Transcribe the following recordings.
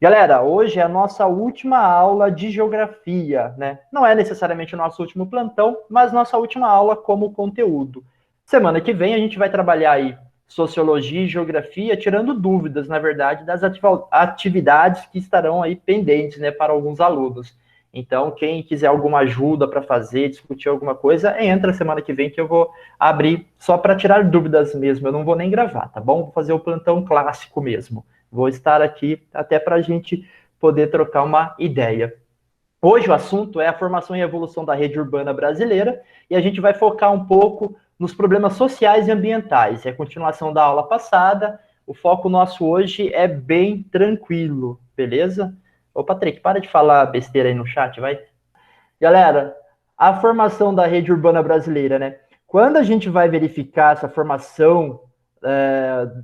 Galera, hoje é a nossa última aula de geografia, né? Não é necessariamente o nosso último plantão, mas nossa última aula como conteúdo. Semana que vem a gente vai trabalhar aí sociologia e geografia, tirando dúvidas, na verdade, das atividades que estarão aí pendentes, né, para alguns alunos. Então, quem quiser alguma ajuda para fazer, discutir alguma coisa, entra semana que vem que eu vou abrir só para tirar dúvidas mesmo. Eu não vou nem gravar, tá bom? Vou fazer o plantão clássico mesmo. Vou estar aqui até para a gente poder trocar uma ideia. Hoje o assunto é a formação e evolução da rede urbana brasileira e a gente vai focar um pouco nos problemas sociais e ambientais. É a continuação da aula passada. O foco nosso hoje é bem tranquilo, beleza? Ô, Patrick, para de falar besteira aí no chat, vai. Galera, a formação da rede urbana brasileira, né? Quando a gente vai verificar essa formação,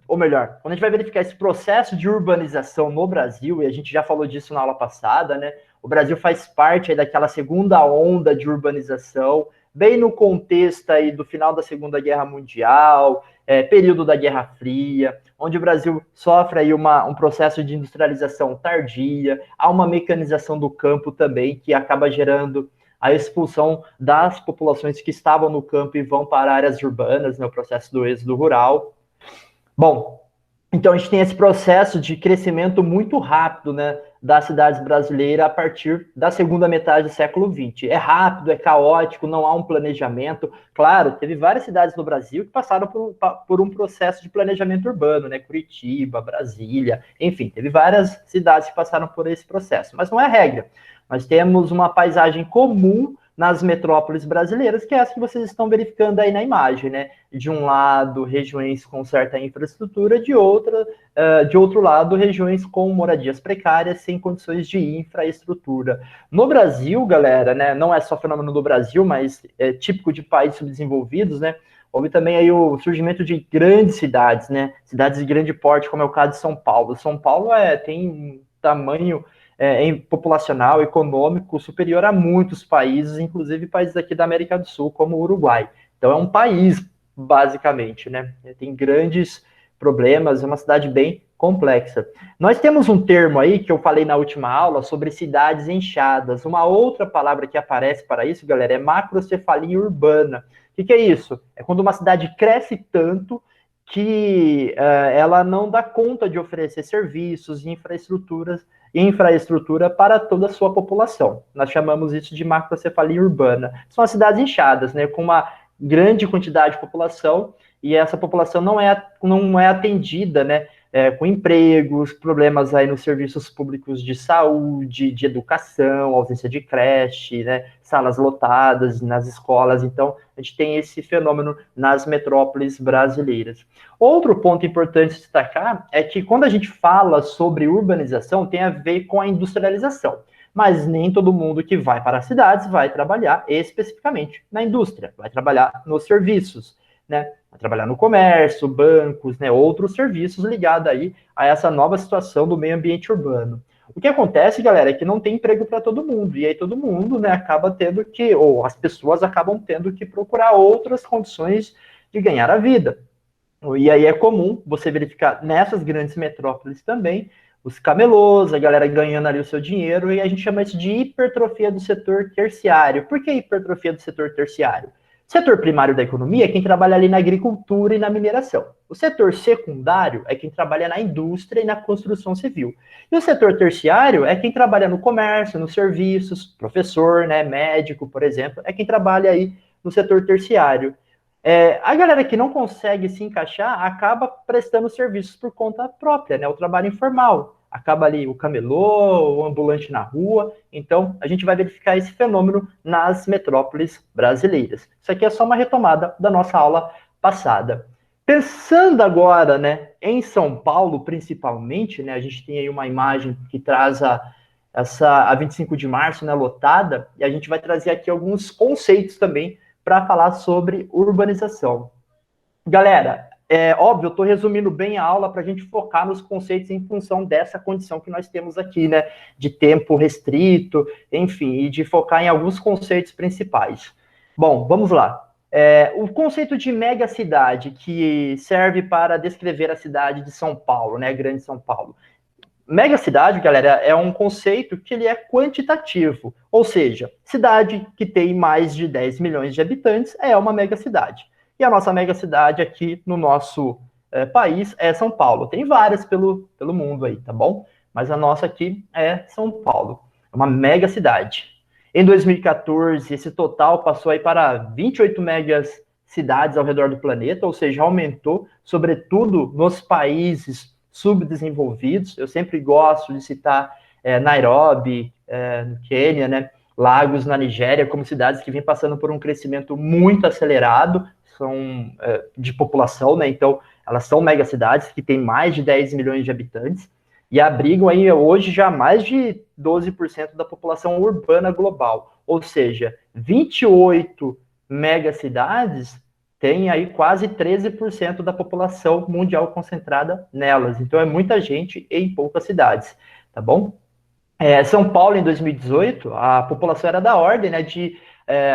ou melhor, quando a gente vai verificar esse processo de urbanização no Brasil, e a gente já falou disso na aula passada, né? O Brasil faz parte aí daquela segunda onda de urbanização, bem no contexto aí do final da Segunda Guerra Mundial, período da Guerra Fria, onde o Brasil sofre aí um processo de industrialização tardia, há uma mecanização do campo também, que acaba gerando a expulsão das populações que estavam no campo e vão para áreas urbanas, no processo do êxodo rural. Bom, então a gente tem esse processo de crescimento muito rápido, né, das cidades brasileiras a partir da segunda metade do século XX. É rápido, é caótico, não há um planejamento. Claro, teve várias cidades no Brasil que passaram por um processo de planejamento urbano, né, Curitiba, Brasília, enfim, teve várias cidades que passaram por esse processo, mas não é regra. Nós temos uma paisagem comum nas metrópoles brasileiras, que é essa que vocês estão verificando aí na imagem, né? De um lado, regiões com certa infraestrutura, de outro lado, regiões com moradias precárias, sem condições de infraestrutura. No Brasil, galera, né? Não é só fenômeno do Brasil, mas é típico de países subdesenvolvidos, né? Houve também aí o surgimento de grandes cidades, né? Cidades de grande porte, como é o caso de São Paulo. São Paulo tem um tamanho populacional, econômico, superior a muitos países, inclusive países aqui da América do Sul, como o Uruguai. Então é um país, basicamente, né? Tem grandes problemas, é uma cidade bem complexa. Nós temos um termo aí, que eu falei na última aula, sobre cidades inchadas. Uma outra palavra que aparece para isso, galera, é macrocefalia urbana. O que é isso? É quando uma cidade cresce tanto que ela não dá conta de oferecer serviços e infraestrutura para toda a sua população. Nós chamamos isso de macrocefalia urbana. São as cidades inchadas, né, com uma grande quantidade de população, e essa população não é atendida, né, com empregos, problemas aí nos serviços públicos de saúde, de educação, ausência de creche, né, salas lotadas nas escolas. Então, a gente tem esse fenômeno nas metrópoles brasileiras. Outro ponto importante destacar é que quando a gente fala sobre urbanização, tem a ver com a industrialização. Mas nem todo mundo que vai para as cidades vai trabalhar especificamente na indústria, vai trabalhar nos serviços, né? Vai trabalhar no comércio, bancos, né? Outros serviços ligados aí a essa nova situação do meio ambiente urbano. O que acontece, galera, é que não tem emprego para todo mundo, e aí todo mundo, né, acaba tendo que, ou as pessoas acabam tendo que procurar outras condições de ganhar a vida. E aí é comum você verificar nessas grandes metrópoles também os camelôs, a galera ganhando ali o seu dinheiro, e a gente chama isso de hipertrofia do setor terciário. Por que hipertrofia do setor terciário? O setor primário da economia é quem trabalha ali na agricultura e na mineração. O setor secundário é quem trabalha na indústria e na construção civil. E o setor terciário é quem trabalha no comércio, nos serviços, professor, né, médico, por exemplo, é quem trabalha aí no setor terciário. A galera que não consegue se encaixar acaba prestando serviços por conta própria, né? O trabalho informal. Acaba ali o camelô, o ambulante na rua. Então, a gente vai verificar esse fenômeno nas metrópoles brasileiras. Isso aqui é só uma retomada da nossa aula passada. Pensando agora, né, em São Paulo, principalmente, né? A gente tem aí uma imagem que traz a 25 de março, né, lotada, e a gente vai trazer aqui alguns conceitos também para falar sobre urbanização. Galera, óbvio, eu estou resumindo bem a aula para a gente focar nos conceitos em função dessa condição que nós temos aqui, né? De tempo restrito, enfim, e de focar em alguns conceitos principais. Bom, vamos lá. O conceito de megacidade, que serve para descrever a cidade de São Paulo, né? Grande São Paulo. Megacidade, galera, é um conceito que ele é quantitativo, ou seja, cidade que tem mais de 10 milhões de habitantes é uma megacidade. E a nossa megacidade aqui no nosso país é São Paulo. Tem várias pelo mundo aí, tá bom? Mas a nossa aqui é São Paulo, é uma megacidade. Em 2014, esse total passou aí para 28 megacidades ao redor do planeta, ou seja, aumentou, sobretudo nos países subdesenvolvidos. Eu sempre gosto de citar Nairobi, no Quênia, né? Lagos na Nigéria, como cidades que vêm passando por um crescimento muito acelerado, são de população, né? Então, elas são megacidades que têm mais de 10 milhões de habitantes e abrigam aí hoje já mais de 12% da população urbana global. Ou seja, 28 megacidades tem aí quase 13% da população mundial concentrada nelas. Então é muita gente em poucas cidades, tá bom? São Paulo, em 2018, a população era da ordem, né, de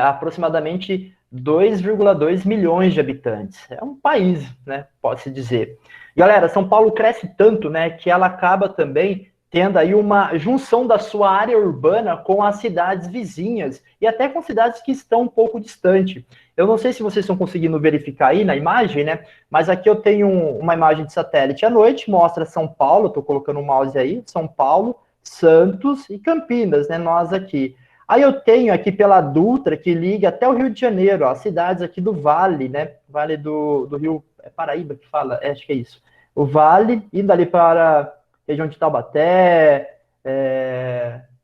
aproximadamente 2,2 milhões de habitantes. É um país, né, pode-se dizer. Galera, São Paulo cresce tanto, né, que ela acaba também tendo aí uma junção da sua área urbana com as cidades vizinhas e até com cidades que estão um pouco distantes. Eu não sei se vocês estão conseguindo verificar aí na imagem, né? Mas aqui eu tenho uma imagem de satélite à noite, mostra São Paulo, estou colocando o mouse aí, São Paulo, Santos e Campinas, né? Nós aqui. Aí eu tenho aqui pela Dutra, que liga até o Rio de Janeiro, ó, as cidades aqui do Vale, né? Vale do Rio, Paraíba que fala, acho que é isso. O Vale, indo ali para região de Taubaté,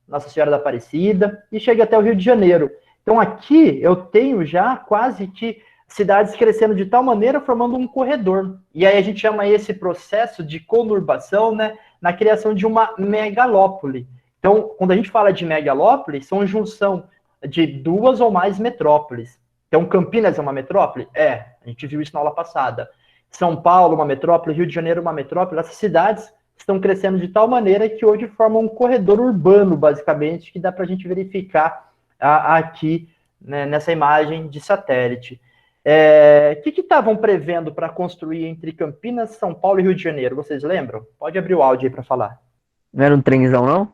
Nossa Senhora da Aparecida, e chega até o Rio de Janeiro. Então aqui eu tenho já quase que cidades crescendo de tal maneira, formando um corredor. E aí a gente chama esse processo de conurbação, né, na criação de uma megalópole. Então, quando a gente fala de megalópole, são junção de duas ou mais metrópoles. Então, Campinas é uma metrópole? A gente viu isso na aula passada. São Paulo, uma metrópole, Rio de Janeiro, uma metrópole. Essas cidades estão crescendo de tal maneira que hoje formam um corredor urbano, basicamente, que dá para a gente verificar aqui, né, nessa imagem de satélite. O que estavam prevendo para construir entre Campinas, São Paulo e Rio de Janeiro? Vocês lembram? Pode abrir o áudio aí para falar. Não era um trenzão, não?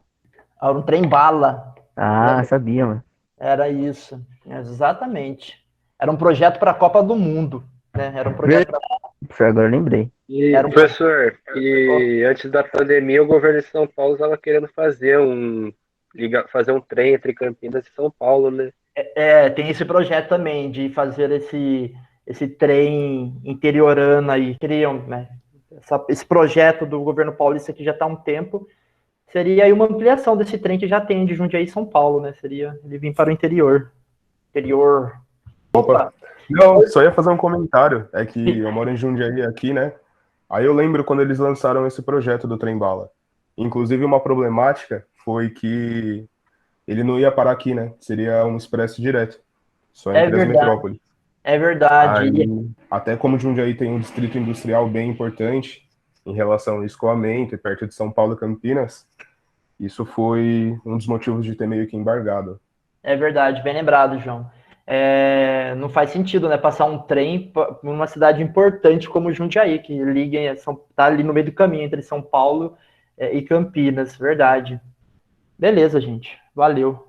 Era um trem-bala. Ah, sabia, mano. Era isso, exatamente. Era um projeto para a Copa do Mundo, né? Era um projeto para... Agora eu lembrei. E, professor, e antes da pandemia, o governo de São Paulo estava querendo fazer fazer um trem entre Campinas e São Paulo, né? Tem esse projeto também de fazer esse trem interiorano aí. Queriam, né? Esse projeto do governo paulista que já está há um tempo seria aí uma ampliação desse trem que já tem de Jundiaí e São Paulo, né? Seria ele vir para o interior. Opa! Não, só ia fazer um comentário. É que eu moro em Jundiaí aqui, né? Aí eu lembro quando eles lançaram esse projeto do trem-bala. Inclusive, uma problemática foi que ele não ia parar aqui, né? Seria um expresso direto. Só entre as metrópoles. É verdade. Aí, até como Jundiaí tem um distrito industrial bem importante em relação ao escoamento e perto de São Paulo e Campinas, isso foi um dos motivos de ter meio que embargado. É verdade, bem lembrado, João. Não faz sentido, né, passar um trem numa cidade importante como Jundiaí, que liga, tá ali no meio do caminho entre São Paulo e Campinas, verdade. Beleza, gente, valeu.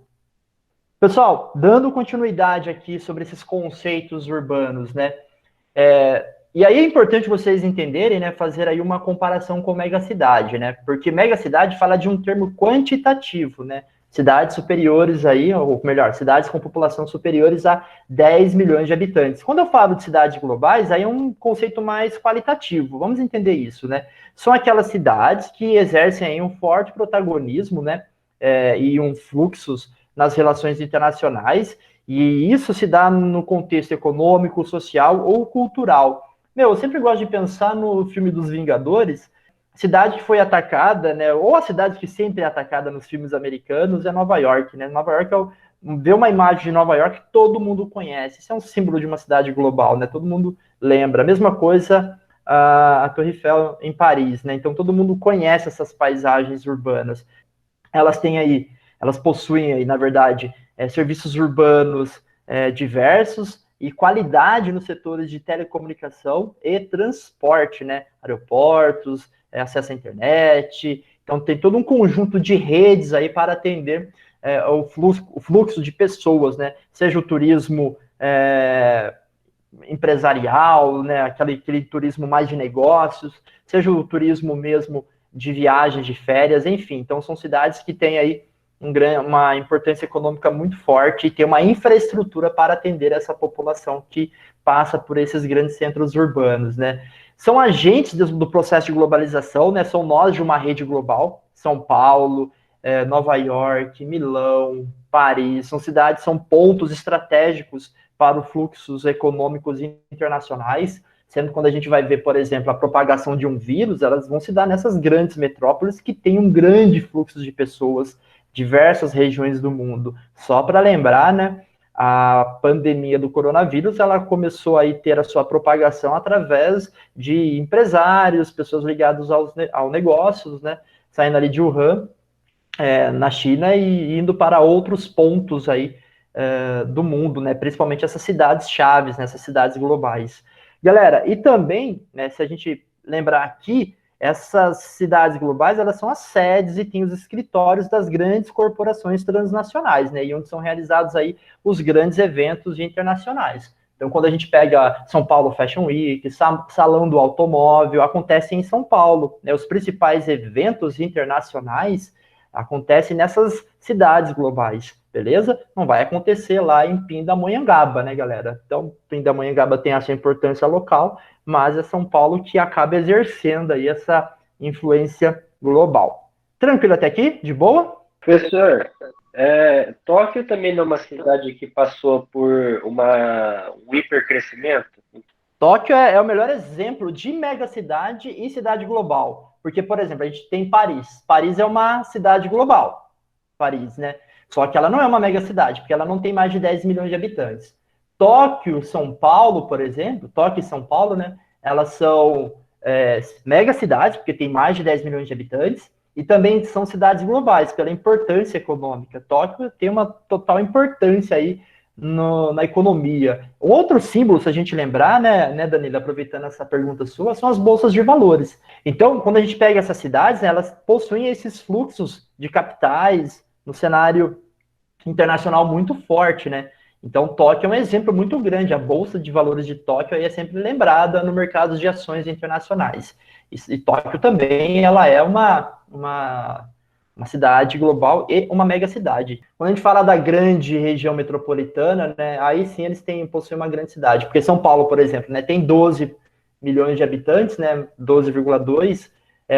Pessoal, dando continuidade aqui sobre esses conceitos urbanos, né, e aí é importante vocês entenderem, né, fazer aí uma comparação com megacidade, né, porque megacidade fala de um termo quantitativo, né, cidades superiores aí, ou melhor, cidades com população superiores a 10 milhões de habitantes. Quando eu falo de cidades globais, aí é um conceito mais qualitativo, vamos entender isso, né? São aquelas cidades que exercem aí um forte protagonismo, né, e um fluxos nas relações internacionais, e isso se dá no contexto econômico, social ou cultural. Eu sempre gosto de pensar no filme dos Vingadores. Cidade que foi atacada, né, ou a cidade que sempre é atacada nos filmes americanos é Nova York, né? Nova York vê uma imagem de Nova York que todo mundo conhece. Isso é um símbolo de uma cidade global, né? Todo mundo lembra. A mesma coisa a Torre Eiffel em Paris, né? Então todo mundo conhece essas paisagens urbanas. Elas possuem aí, na verdade, serviços urbanos diversos e qualidade nos setores de telecomunicação e transporte, né? Aeroportos, acesso à internet. Então tem todo um conjunto de redes aí para atender o fluxo de pessoas, né? Seja o turismo empresarial, né? Aquele turismo mais de negócios, seja o turismo mesmo de viagens, de férias, enfim. Então são cidades que têm aí uma importância econômica muito forte e tem uma infraestrutura para atender essa população que passa por esses grandes centros urbanos, né? São agentes do processo de globalização, né? São nós de uma rede global. São Paulo, Nova York, Milão, Paris, são cidades, são pontos estratégicos para os fluxos econômicos internacionais, sendo que quando a gente vai ver, por exemplo, a propagação de um vírus, elas vão se dar nessas grandes metrópoles que têm um grande fluxo de pessoas, diversas regiões do mundo. Só para lembrar, né, a pandemia do coronavírus, ela começou a ter a sua propagação através de empresários, pessoas ligadas aos negócios, né, saindo ali de Wuhan, na China e indo para outros pontos aí do mundo, né, principalmente essas cidades chaves, né, essas cidades globais. Galera, e também, né, se a gente lembrar aqui, essas cidades globais, elas são as sedes e tem os escritórios das grandes corporações transnacionais, né, e onde são realizados aí os grandes eventos internacionais. Então, quando a gente pega São Paulo Fashion Week, Salão do Automóvel, acontece em São Paulo, né, os principais eventos internacionais acontecem nessas cidades globais, beleza? Não vai acontecer lá em Pindamonhangaba, né, galera? Então, Pindamonhangaba tem a sua importância local, mas é São Paulo que acaba exercendo aí essa influência global. Tranquilo até aqui? De boa? Professor, Tóquio também não é uma cidade que passou por um hipercrescimento? Tóquio é o melhor exemplo de megacidade e cidade global. Porque, por exemplo, a gente tem Paris. Paris é uma cidade global. Paris, né? Só que ela não é uma megacidade, porque ela não tem mais de 10 milhões de habitantes. Tóquio, São Paulo, por exemplo, Tóquio e São Paulo, né? Elas são megacidades, porque tem mais de 10 milhões de habitantes, e também são cidades globais, pela importância econômica. Tóquio tem uma total importância aí na economia. Outro símbolo, se a gente lembrar, né, Danilo, aproveitando essa pergunta sua, são as bolsas de valores. Então, quando a gente pega essas cidades, né, elas possuem esses fluxos de capitais no cenário internacional muito forte, né? Então, Tóquio é um exemplo muito grande. A Bolsa de Valores de Tóquio aí é sempre lembrada no mercado de ações internacionais. E Tóquio também, ela é uma cidade global e uma mega cidade. Quando a gente fala da grande região metropolitana, né, aí sim eles possuem uma grande cidade. Porque São Paulo, por exemplo, né, tem 12 milhões de habitantes, né, 12,2,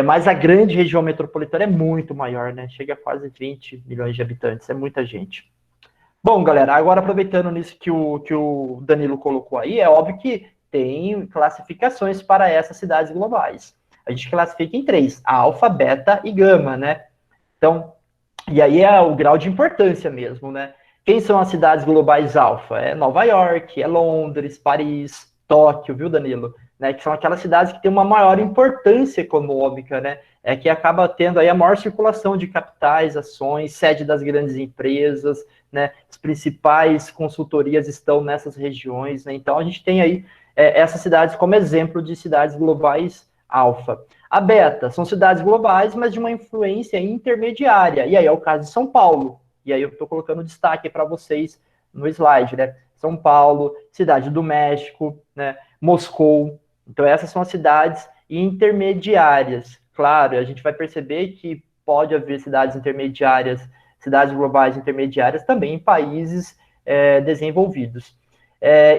mas a grande região metropolitana é muito maior, né, chega a quase 20 milhões de habitantes, é muita gente. Bom, galera, agora aproveitando nisso que o Danilo colocou aí, é óbvio que tem classificações para essas cidades globais. A gente classifica em 3, alfa, beta e gama, né? Então, e aí é o grau de importância mesmo, né? Quem são as cidades globais alfa? É Nova York, é Londres, Paris, Tóquio, viu, Danilo? Né? Que são aquelas cidades que têm uma maior importância econômica, né? Que acaba tendo aí a maior circulação de capitais, ações, sede das grandes empresas, né? As principais consultorias estão nessas regiões, né? Então a gente tem aí essas cidades como exemplo de cidades globais alfa. A beta são cidades globais, mas de uma influência intermediária. E aí é o caso de São Paulo. E aí eu estou colocando destaque para vocês no slide, né? São Paulo, Cidade do México, né? Moscou. Então essas são as cidades intermediárias. Claro, a gente vai perceber que pode haver cidades intermediárias, cidades globais intermediárias também em países desenvolvidos.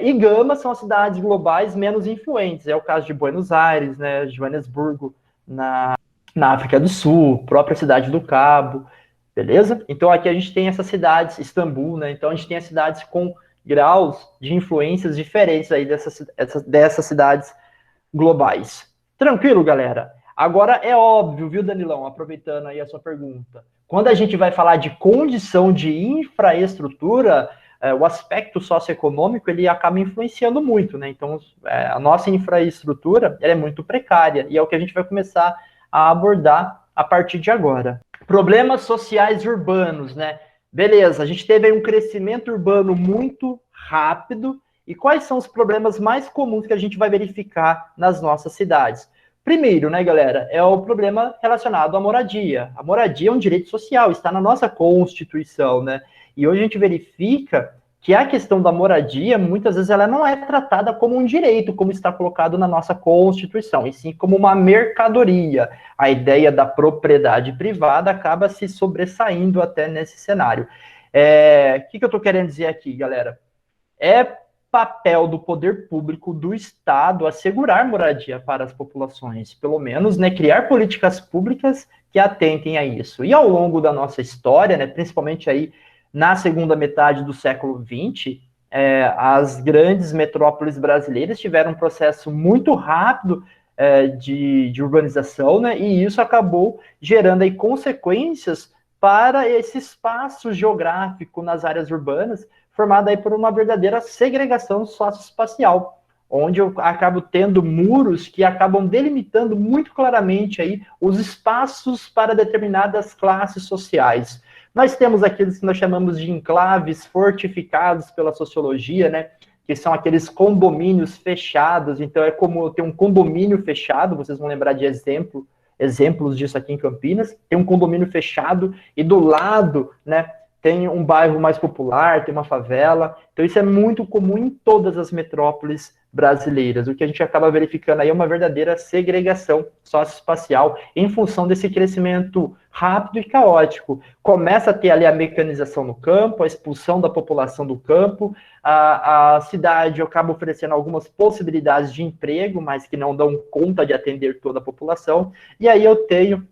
E gama são as cidades globais menos influentes. É o caso de Buenos Aires, né, Joanesburgo, na África do Sul, própria cidade do Cabo, beleza? Então aqui a gente tem essas cidades, Istambul, né? Então a gente tem as cidades com graus de influências diferentes aí dessas cidades globais. Tranquilo, galera? Agora é óbvio, viu, Danilão? Aproveitando aí a sua pergunta. Quando a gente vai falar de condição de infraestrutura, o aspecto socioeconômico ele acaba influenciando muito, né? Então, a nossa infraestrutura ela é muito precária e é o que a gente vai começar a abordar a partir de agora. Problemas sociais urbanos, né? Beleza, a gente teve aí um crescimento urbano muito rápido. E quais são os problemas mais comuns que a gente vai verificar nas nossas cidades? Primeiro, né, galera, é o problema relacionado à moradia. A moradia é um direito social, está na nossa Constituição, né? E hoje a gente verifica que a questão da moradia, muitas vezes, ela não é tratada como um direito, como está colocado na nossa Constituição, e sim como uma mercadoria. A ideia da propriedade privada acaba se sobressaindo até nesse cenário. O que eu estou querendo dizer aqui, galera? É papel do poder público, do Estado, assegurar moradia para as populações, pelo menos, né, criar políticas públicas que atentem a isso. E ao longo da nossa história, né, principalmente aí na segunda metade do século XX, as grandes metrópoles brasileiras tiveram um processo muito rápido de urbanização, né, e isso acabou gerando aí consequências para esse espaço geográfico nas áreas urbanas, formada aí por uma verdadeira segregação socioespacial, onde eu acabo tendo muros que acabam delimitando muito claramente aí os espaços para determinadas classes sociais. Nós temos aqueles que nós chamamos de enclaves fortificados pela sociologia, né? Que são aqueles condomínios fechados. Então é como ter um condomínio fechado, vocês vão lembrar de exemplos disso aqui em Campinas. Tem um condomínio fechado e do lado, né, tem um bairro mais popular, tem uma favela. Então isso é muito comum em todas as metrópoles brasileiras. O que a gente acaba verificando aí é uma verdadeira segregação socioespacial em função desse crescimento rápido e caótico. Começa a ter ali a mecanização no campo, a expulsão da população do campo, a cidade acaba oferecendo algumas possibilidades de emprego, mas que não dão conta de atender toda a população. E aí eu tenho,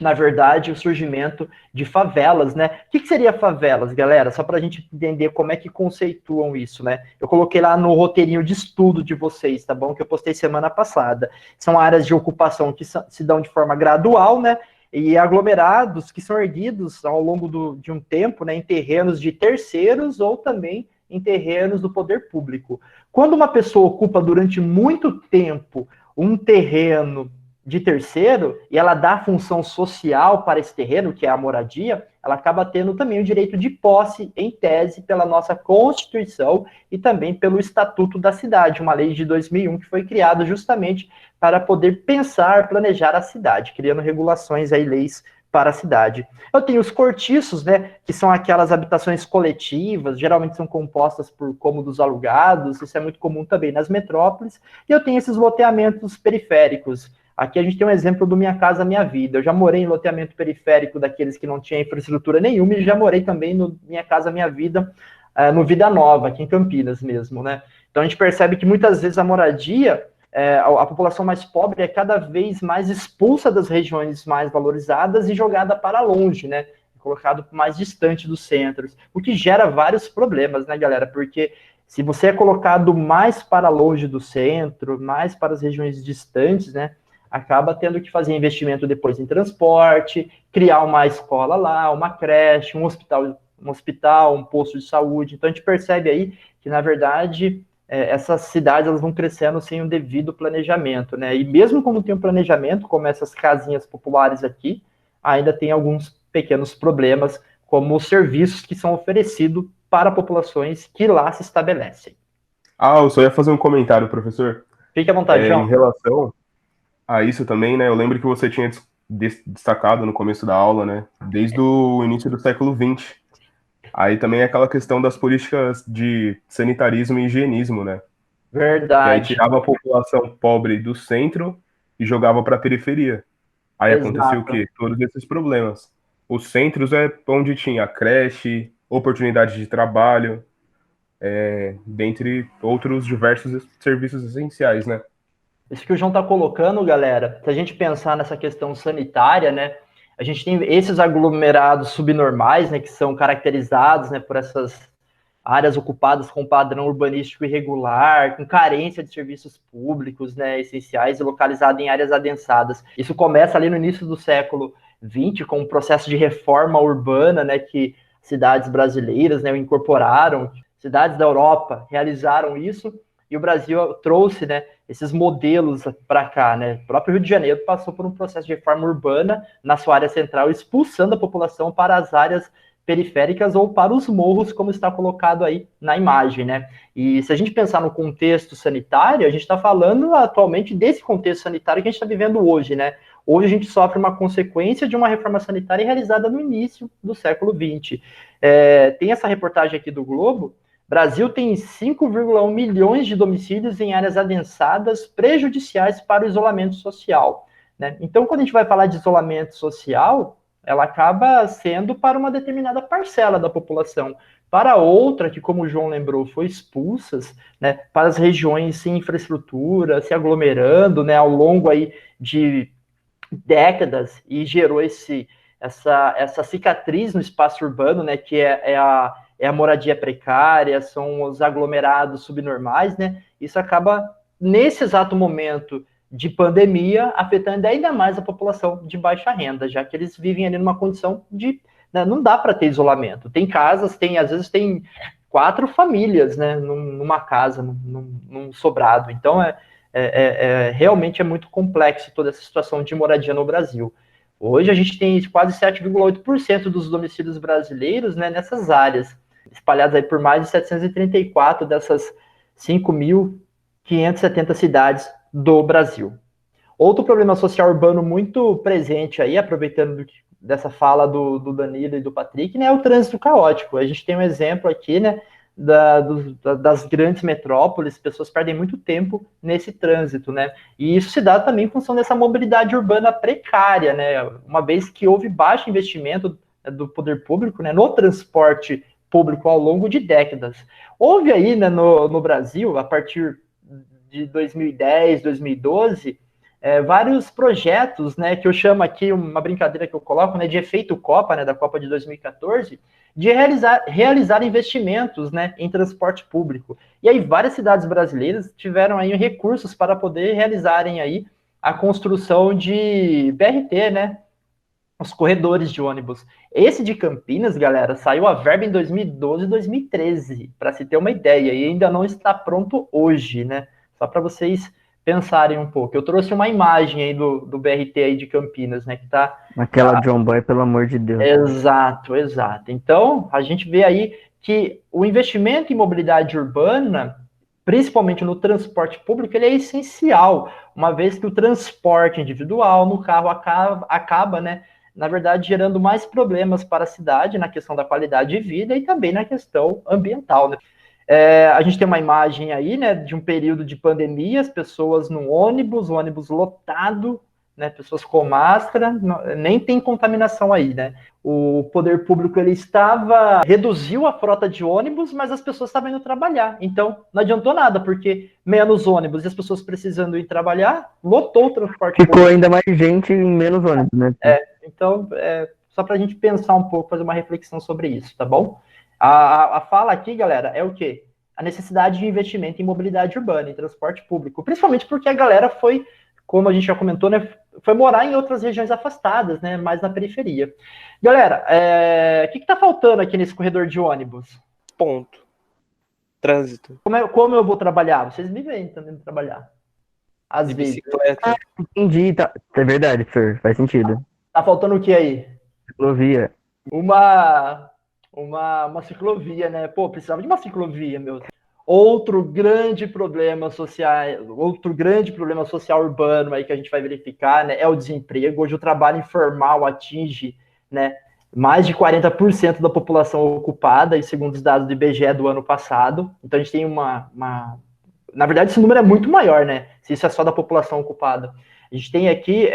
na verdade, o surgimento de favelas, né? O que seria favelas, galera? Só para a gente entender como é que conceituam isso, né? Eu coloquei lá no roteirinho de estudo de vocês, tá bom? Que eu postei semana passada. São áreas de ocupação que se dão de forma gradual, né? E aglomerados que são erguidos ao longo de um tempo, né? Em terrenos de terceiros ou também em terrenos do poder público. Quando uma pessoa ocupa durante muito tempo um terreno de terceiro, e ela dá função social para esse terreno, que é a moradia, ela acaba tendo também o direito de posse, em tese, pela nossa Constituição e também pelo Estatuto da Cidade, uma lei de 2001 que foi criada justamente para poder pensar, planejar a cidade, criando regulações aí, leis para a cidade. Eu tenho os cortiços, né, que são aquelas habitações coletivas, geralmente são compostas por cômodos alugados, isso é muito comum também nas metrópoles, e eu tenho esses loteamentos periféricos. Aqui a gente tem um exemplo do Minha Casa Minha Vida. Eu já morei em loteamento periférico daqueles que não tinham infraestrutura nenhuma e já morei também no Minha Casa Minha Vida, no Vida Nova, aqui em Campinas mesmo, né? Então a gente percebe que muitas vezes a moradia, a população mais pobre é cada vez mais expulsa das regiões mais valorizadas e jogada para longe, né? Colocado mais distante dos centros, o que gera vários problemas, né, galera? Porque se você é colocado mais para longe do centro, mais para as regiões distantes, né, acaba tendo que fazer investimento depois em transporte, criar uma escola lá, uma creche, um hospital, um posto de saúde. Então a gente percebe aí que, na verdade, essas cidades elas vão crescendo sem o devido planejamento, né? E mesmo quando tem um planejamento, como essas casinhas populares aqui, ainda tem alguns pequenos problemas, como os serviços que são oferecidos para populações que lá se estabelecem. Eu só ia fazer um comentário, professor. Fique à vontade, João. Em relação a isso também, né? Eu lembro que você tinha destacado no começo da aula, né? Desde o início do século XX. Aí também é aquela questão das políticas de sanitarismo e higienismo, né? Verdade. E aí tirava a população pobre do centro e jogava para a periferia. Aí acontecia o quê? Todos esses problemas. Os centros é onde tinha creche, oportunidade de trabalho, dentre outros diversos serviços essenciais, né? Isso que o João está colocando, galera, se a gente pensar nessa questão sanitária, né, a gente tem esses aglomerados subnormais, né, que são caracterizados, né, por essas áreas ocupadas com padrão urbanístico irregular, com carência de serviços públicos, né, essenciais e localizados em áreas adensadas. Isso começa ali no início do século XX, com um processo de reforma urbana, né, que cidades brasileiras, né, incorporaram, cidades da Europa realizaram isso, e o Brasil trouxe, né, esses modelos para cá, né? O próprio Rio de Janeiro passou por um processo de reforma urbana na sua área central, expulsando a população para as áreas periféricas ou para os morros, como está colocado aí na imagem, né? E se a gente pensar no contexto sanitário, a gente está falando atualmente desse contexto sanitário que a gente está vivendo hoje, né? Hoje a gente sofre uma consequência de uma reforma sanitária realizada no início do século XX. Tem essa reportagem aqui do Globo. Brasil tem 5,1 milhões de domicílios em áreas adensadas prejudiciais para o isolamento social, né? Então, quando a gente vai falar de isolamento social, ela acaba sendo para uma determinada parcela da população. Para outra, que como o João lembrou, foi expulsas, né, para as regiões sem infraestrutura, se aglomerando, né, ao longo aí de décadas, e gerou essa cicatriz no espaço urbano, né, que é a moradia precária, são os aglomerados subnormais, né? Isso acaba, nesse exato momento de pandemia, afetando ainda mais a população de baixa renda, já que eles vivem ali numa condição de, né, não dá para ter isolamento. Tem casas, às vezes tem 4 famílias, né, numa casa, num sobrado. Então, realmente é muito complexo toda essa situação de moradia no Brasil. Hoje a gente tem quase 7,8% dos domicílios brasileiros, né, nessas áreas, espalhadas aí por mais de 734 dessas 5.570 cidades do Brasil. Outro problema social urbano muito presente aí, aproveitando dessa fala do Danilo e do Patrick, né, é o trânsito caótico. A gente tem um exemplo aqui, né, das grandes metrópoles, pessoas perdem muito tempo nesse trânsito, né? E isso se dá também em função dessa mobilidade urbana precária, né? Uma vez que houve baixo investimento do poder público, né, no transporte público ao longo de décadas. Houve aí, né, no Brasil, a partir de 2010, 2012, vários projetos, né, que eu chamo aqui, uma brincadeira que eu coloco, né, de efeito Copa, né, da Copa de 2014, de realizar investimentos, né, em transporte público. E aí várias cidades brasileiras tiveram aí recursos para poder realizarem aí a construção de BRT, né, os corredores de ônibus. Esse de Campinas, galera, saiu a verba em 2012 e 2013, para se ter uma ideia, e ainda não está pronto hoje, né? Só para vocês pensarem um pouco. Eu trouxe uma imagem aí do BRT aí de Campinas, né? Que tá. Aquela John Boy, pelo amor de Deus. Exato, exato. Então, a gente vê aí que o investimento em mobilidade urbana, principalmente no transporte público, ele é essencial, uma vez que o transporte individual no carro acaba, né, na verdade, gerando mais problemas para a cidade na questão da qualidade de vida e também na questão ambiental, né? A gente tem uma imagem aí, né, de um período de pandemia, as pessoas no ônibus, o ônibus lotado, né, pessoas com máscara, nem tem contaminação aí, né? O poder público, ele reduziu a frota de ônibus, mas as pessoas estavam indo trabalhar, então não adiantou nada, porque menos ônibus e as pessoas precisando ir trabalhar, lotou o transporte público. Ficou ainda mais gente e menos ônibus, né? Então, só para a gente pensar um pouco, fazer uma reflexão sobre isso, tá bom? A fala aqui, galera, é o quê? A necessidade de investimento em mobilidade urbana, em transporte público, principalmente porque a galera foi, como a gente já comentou, né, foi morar em outras regiões afastadas, né, mais na periferia. Galera, o que está faltando aqui nesse corredor de ônibus? Ponto. Trânsito. Como eu vou trabalhar? Vocês me veem também trabalhar. Às De vezes. bicicleta. Entendi, tá. É verdade, Fer, faz sentido. Tá faltando o que aí? Ciclovia. Uma ciclovia, né? Pô, precisava de uma ciclovia, meu. Outro grande problema social urbano aí que a gente vai verificar, né, é o desemprego. Hoje o trabalho informal atinge, né, mais de 40% da população ocupada, e segundo os dados do IBGE do ano passado. Então a gente tem na verdade, esse número é muito maior, né? Se isso é só da população ocupada. A gente tem aqui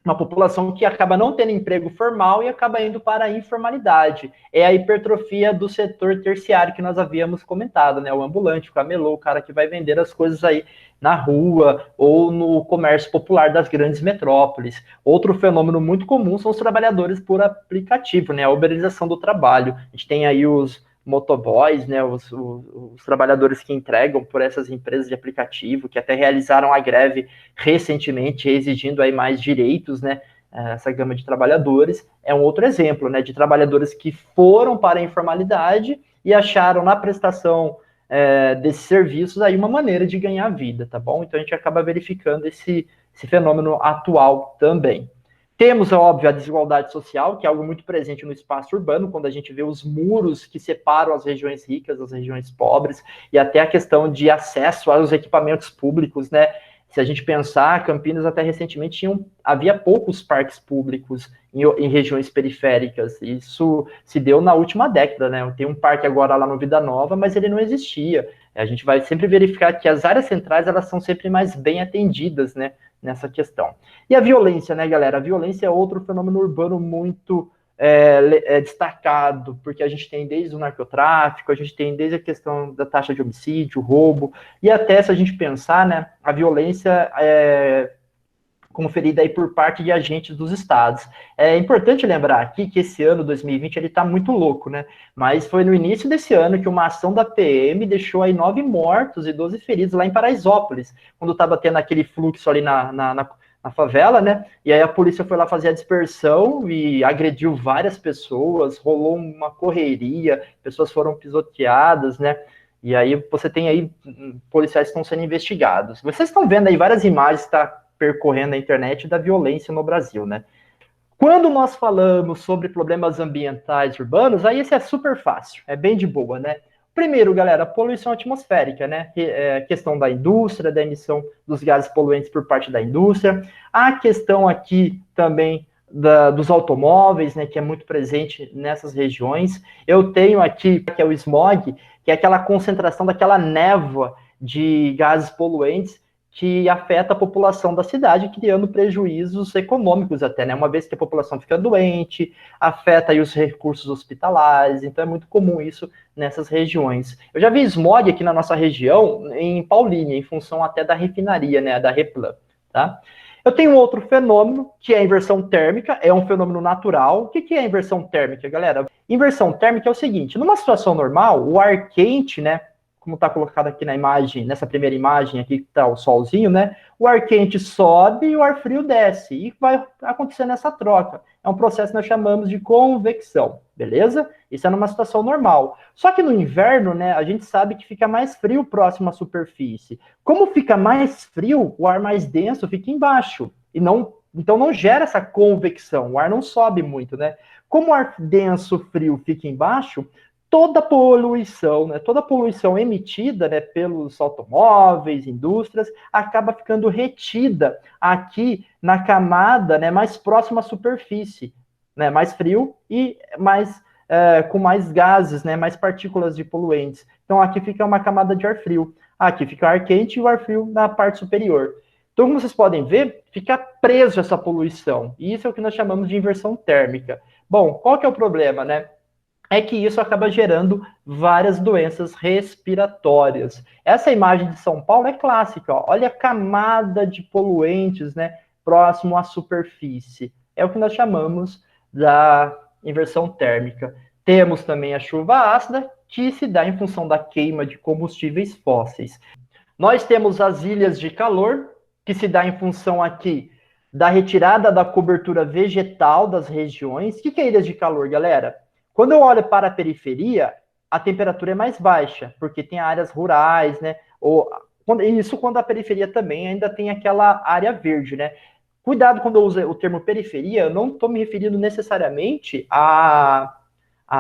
uma população que acaba não tendo emprego formal e acaba indo para a informalidade. É a hipertrofia do setor terciário que nós havíamos comentado, né? O ambulante, o camelô, o cara que vai vender as coisas aí na rua ou no comércio popular das grandes metrópoles. Outro fenômeno muito comum são os trabalhadores por aplicativo, né? A uberização do trabalho. A gente tem aí os motoboys, né, os trabalhadores que entregam por essas empresas de aplicativo, que até realizaram a greve recentemente, exigindo aí mais direitos, né, essa gama de trabalhadores, é um outro exemplo, né, de trabalhadores que foram para a informalidade e acharam na prestação desses serviços aí uma maneira de ganhar vida, tá bom? Então a gente acaba verificando esse fenômeno atual também. Temos, é óbvio, a desigualdade social, que é algo muito presente no espaço urbano, quando a gente vê os muros que separam as regiões ricas das regiões pobres, e até a questão de acesso aos equipamentos públicos, né? Se a gente pensar, Campinas até recentemente havia poucos parques públicos em regiões periféricas. Isso se deu na última década, né? Tem um parque agora lá no Vida Nova, mas ele não existia. A gente vai sempre verificar que as áreas centrais, elas são sempre mais bem atendidas, né, nessa questão. E a violência, né, galera? A violência é outro fenômeno urbano muito destacado, porque a gente tem desde o narcotráfico, a gente tem desde a questão da taxa de homicídio, roubo, e até se a gente pensar, né, a violência conferida aí por parte de agentes dos estados. É importante lembrar aqui que esse ano, 2020, ele está muito louco, né? Mas foi no início desse ano que uma ação da PM deixou aí 9 mortos e 12 feridos lá em Paraisópolis, quando estava tendo aquele fluxo ali na favela, né? E aí a polícia foi lá fazer a dispersão e agrediu várias pessoas, rolou uma correria, pessoas foram pisoteadas, né? E aí você tem aí policiais que estão sendo investigados. Vocês estão vendo aí várias imagens que tá percorrendo a internet da violência no Brasil, né? Quando nós falamos sobre problemas ambientais urbanos, aí esse é super fácil, é bem de boa, né? Primeiro, galera, poluição atmosférica, né? Questão da indústria, da emissão dos gases poluentes por parte da indústria. A questão aqui também dos automóveis, né? Que é muito presente nessas regiões. Eu tenho aqui, que é o smog, que é aquela concentração daquela névoa de gases poluentes que afeta a população da cidade, criando prejuízos econômicos até, né? Uma vez que a população fica doente, afeta aí os recursos hospitalares, então é muito comum isso nessas regiões. Eu já vi smog aqui na nossa região, em Paulínia, em função até da refinaria, né, da Replan, tá? Eu tenho um outro fenômeno, que é a inversão térmica, é um fenômeno natural. O que é a inversão térmica, galera? Inversão térmica é o seguinte, numa situação normal, o ar quente, né, como está colocado aqui na imagem, nessa primeira imagem aqui, que está o solzinho, né? O ar quente sobe e o ar frio desce. E vai acontecendo essa troca. É um processo que nós chamamos de convecção, beleza? Isso é numa situação normal. Só que no inverno, né, a gente sabe que fica mais frio próximo à superfície. Como fica mais frio, o ar mais denso fica embaixo. Então não gera essa convecção, o ar não sobe muito, né? Como o ar denso, frio, fica embaixo, toda a poluição emitida, né, pelos automóveis, indústrias, acaba ficando retida aqui na camada, né, mais próxima à superfície, né, mais frio e com mais gases, né, mais partículas de poluentes. Então aqui fica uma camada de ar frio, aqui fica o ar quente e o ar frio na parte superior. Então, como vocês podem ver, fica preso essa poluição, e isso é o que nós chamamos de inversão térmica. Bom, qual que é o problema, né? É que isso acaba gerando várias doenças respiratórias. Essa imagem de São Paulo é clássica, ó. Olha a camada de poluentes, né, próximo à superfície. É o que nós chamamos da inversão térmica. Temos também a chuva ácida, que se dá em função da queima de combustíveis fósseis. Nós temos as ilhas de calor, que se dá em função aqui da retirada da cobertura vegetal das regiões. O que é ilhas de calor, galera? Quando eu olho para a periferia, a temperatura é mais baixa, porque tem áreas rurais, né? Isso quando a periferia também ainda tem aquela área verde, né? Cuidado quando eu uso o termo periferia, eu não estou me referindo necessariamente a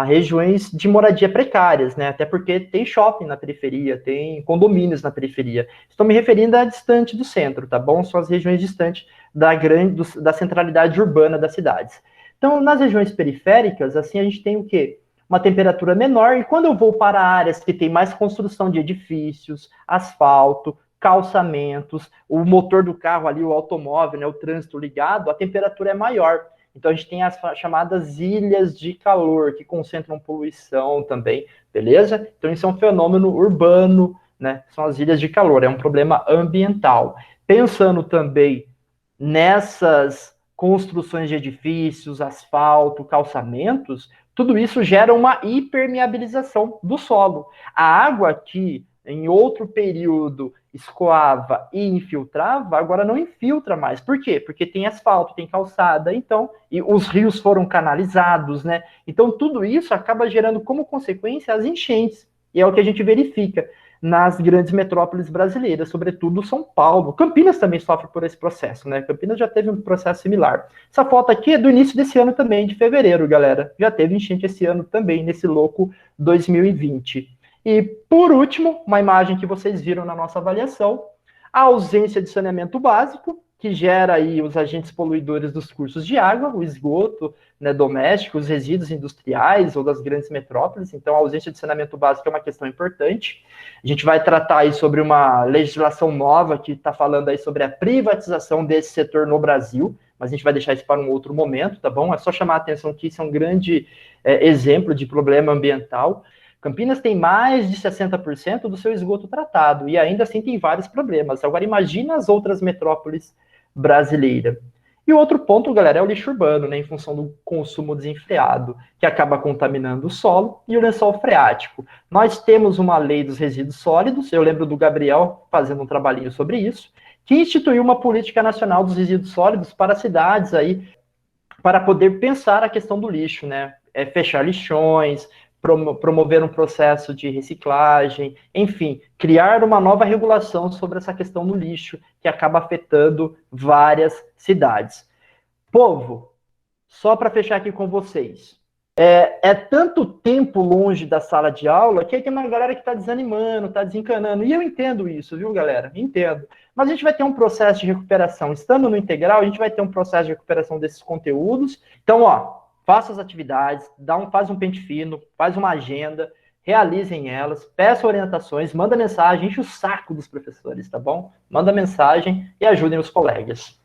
regiões de moradia precárias, né? Até porque tem shopping na periferia, tem condomínios na periferia. Estou me referindo a distante do centro, tá bom? São as regiões distantes da centralidade urbana das cidades. Então, nas regiões periféricas, assim, a gente tem o quê? Uma temperatura menor, e quando eu vou para áreas que tem mais construção de edifícios, asfalto, calçamentos, o motor do carro ali, o automóvel, né, o trânsito ligado, a temperatura é maior. Então, a gente tem as chamadas ilhas de calor, que concentram poluição também, beleza? Então, isso é um fenômeno urbano, né? São as ilhas de calor, é um problema ambiental. Pensando também nessas construções de edifícios, asfalto, calçamentos, tudo isso gera uma hipermeabilização do solo. A água que em outro período escoava e infiltrava, agora não infiltra mais. Por quê? Porque tem asfalto, tem calçada, então, e os rios foram canalizados, né? Então, tudo isso acaba gerando como consequência as enchentes, e é o que a gente verifica. nas grandes metrópoles brasileiras, sobretudo São Paulo. Campinas também sofre por esse processo, né? Campinas já teve um processo similar. Essa foto aqui é do início desse ano também, de fevereiro, galera. Já teve enchente esse ano também, nesse louco 2020. E, por último, uma imagem que vocês viram na nossa avaliação, a ausência de saneamento básico, que gera aí os agentes poluidores dos cursos de água, o esgoto, né, doméstico, os resíduos industriais ou das grandes metrópoles. Então, a ausência de saneamento básico é uma questão importante. A gente vai tratar aí sobre uma legislação nova que está falando aí sobre a privatização desse setor no Brasil, mas a gente vai deixar isso para um outro momento, tá bom? É só chamar a atenção que isso é um grande exemplo de problema ambiental. Campinas tem mais de 60% do seu esgoto tratado e ainda assim tem vários problemas. Agora, imagina as outras metrópoles brasileiras. E o outro ponto, galera, é o lixo urbano, né, em função do consumo desenfreado, que acaba contaminando o solo e o lençol freático. Nós temos uma lei dos resíduos sólidos, eu lembro do Gabriel fazendo um trabalhinho sobre isso, que instituiu uma política nacional dos resíduos sólidos para cidades aí, para poder pensar a questão do lixo, né, fechar lixões, promover um processo de reciclagem, enfim, criar uma nova regulação sobre essa questão do lixo, que acaba afetando várias cidades. Povo, só para fechar aqui com vocês, é tanto tempo longe da sala de aula que aí tem uma galera que está desanimando, está desencanando, e eu entendo isso, viu, galera? Entendo. Mas a gente vai ter um processo de recuperação. Estando no integral, a gente vai ter um processo de recuperação desses conteúdos. Então, faça as atividades, faz um pente fino, faz uma agenda, realizem elas, peçam orientações, manda mensagem, enche o saco dos professores, tá bom? Manda mensagem e ajudem os colegas.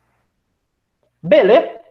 Beleza?